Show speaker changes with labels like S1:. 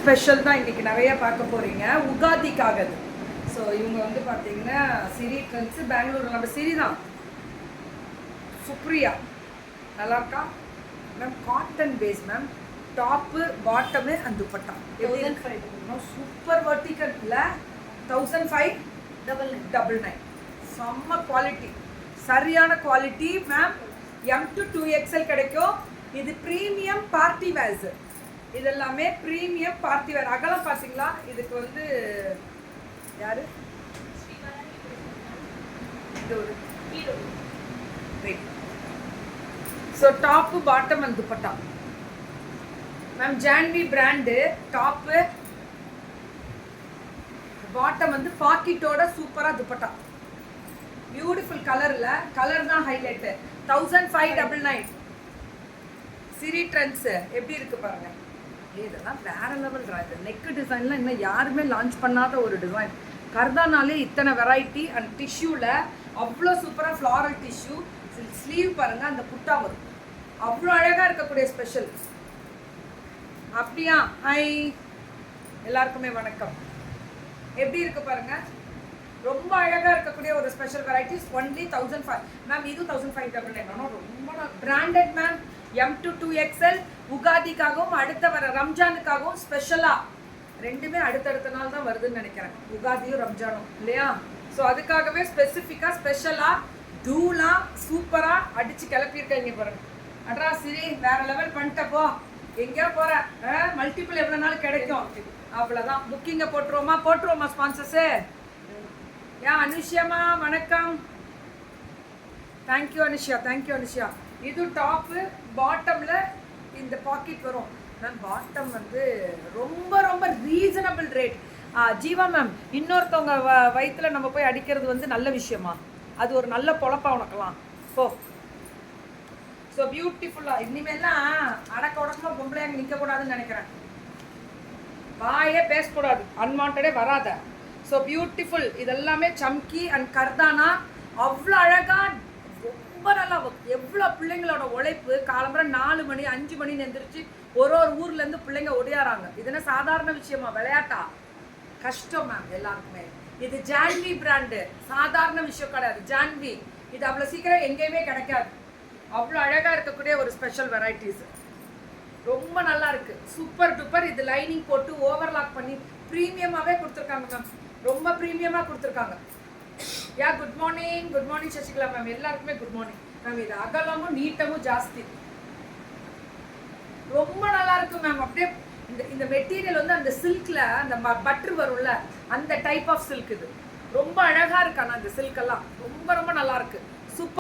S1: Special தான் இன்றைக்கி நிறைய பார்க்க போகிறீங்க. உகாதிக்காக அது. ஸோ இவங்க வந்து பார்த்தீங்கன்னா சிரி ட்ரெண்ட்ஸு, பெங்களூர் நம்ம சிரி தான். சுப்ரியா நல்லா இருக்கா ma'am? Cotton base ma'am, top bottom and dupatta. Super vertical இல்லை, 1599. செம்ம குவாலிட்டி, சரியான quality ma'am. M to 2XL கிடைக்கும். இது ப்ரீமியம் பார்ட்டி வேர்ஸ். இது எல்லாமே ப்ரீமியம் பார்ட்டி வேர். அகலம் பார்த்தீங்களா? இதுக்கு வந்து யாரு இது ஒரு so top bottom and dupatta ma'am. Janhvi brand top, bottom வந்து பாக்கெட்டோட சூப்பராக துப்பட்டா. பியூட்டிஃபுல் கலரில், கலர் தான் ஹைலைட்டு. 1599. சிரி ட்ரெண்ட்ஸு எப்படி இருக்குது பாருங்க. இதெல்லாம் வேற லெவல்ரா. இது நெக்கு டிசைன்லாம் இன்னும் யாருமே லான்ச் பண்ணாத ஒரு டிசைன். கர்தானாலே இத்தனை வெரைட்டி அண்ட் டிஷ்யூவில் அவ்வளோ சூப்பராக ஃப்ளாரல் டிஷ்யூ. ஸ்லீவ் பாருங்கள், அந்த புட்டா வரும். அவ்வளோ அழகாக இருக்கக்கூடிய ஸ்பெஷல். அப்படியா? ஹாய் எல்லாருக்குமே வணக்கம். எப்படி இருக்கு பாருங்க, ரொம்ப அழகாக இருக்கக்கூடிய ஒரு ஸ்பெஷல் வெரைட்டிஸ். Only 1500 ma'am. இது 1599. ரொம்ப branded ma'am. M to 2XL. உகாதிக்காகவும் அடுத்த வர ரம்ஜானுக்காகவும் ஸ்பெஷலாக ரெண்டுமே அடுத்தடுத்த நாள் தான் வருதுன்னு நினைக்கிறேன், உகாதியும் ரம்ஜானும் இல்லையா? ஸோ அதுக்காகவே ஸ்பெசிஃபிக்காக ஸ்பெஷலாக தூளாக சூப்பராக அடித்து கிளப்பியிருக்கேங்க பாருங்க. அட்ரா சிரி வேற லெவல் பண்ணிட்டப்போ. எங்கேயோ போகிற மல்டிபிள் எவ்வளோ நாள் கிடைக்கும், அவ்வளோதான். புக்கிங்கை போட்டுருவோமா ஸ்பான்சர்ஸு? ஏன் அனுஷியாமா வணக்கம். Thank you Anushiya, thank you Anushiya. இது டாப்பு, பாட்டமில் இந்த பாக்கெட் வரும் மேம். பாட்டம் வந்து ரொம்ப ரொம்ப ரீசனபிள் ரேட். ஜீவா மேம், இன்னொருத்தவங்க வயிற்றுல நம்ம போய் அடிக்கிறது வந்து நல்ல விஷயமா? அது ஒரு நல்ல பொழப்பா உனக்கலாம் போ. ஸோ பியூட்டிஃபுல்லாக இனிமேலாம் அடக்க உடக்கமாக பொம்பளையாங்க நிற்கக்கூடாதுன்னு நினைக்கிறேன். வாயே பேசக்கூடாது, அன்வான்டே வராத. So beautiful. இதெல்லாமே சம்கி அண்ட் கர்தானா. அவ்வளோ அழகாக, ரொம்ப நல்லா. எவ்வளோ பிள்ளைங்களோட உழைப்பு. காலம்பரம் 4 மணி 5 மணின்னு எந்திரிச்சு ஒரு ஊர்லேருந்து பிள்ளைங்க ஒடியாராங்க. இதுனா சாதாரண விஷயமா? விளையாட்டா? கஷ்டம் மேம் எல்லாருக்குமே. இது ஜான்வி பிராண்டு, சாதாரண விஷயம் கிடையாது. ஜான்வி இது அவ்வளோ சீக்கிரம் எங்கேயுமே கிடைக்காது. அவ்வளோ அழகாக இருக்கக்கூடிய ஒரு ஸ்பெஷல் வெரைட்டிஸ். ரொம்ப நல்லா இருக்கு, சூப்பர் டூப்பர். இது லைனிங் போட்டு ஓவர்லாக் பண்ணி ப்ரீமியமாகவே கொடுத்துருக்காங்க மேம். ரொம்ப ப்ரீமியமாக கொடுத்துருக்காங்க. யா good morning, good morning Sasikala ma'am. எல்லாருக்குமே குட் மார்னிங் மேம். இது அகலமும் நீட்டமும் ஜாஸ்தி. ரொம்ப நல்லா இருக்கு மேம். அப்படியே இந்த மெட்டீரியல் வந்து அந்த சில்க்ல அந்த பட்டர் வரும்ல, அந்த டைப் ஆஃப் சில்க். இது ரொம்ப அழகா இருக்கு. ஆனால் அந்த சில்க் எல்லாம் ரொம்ப ரொம்ப நல்லா இருக்கு. சூப்பர்.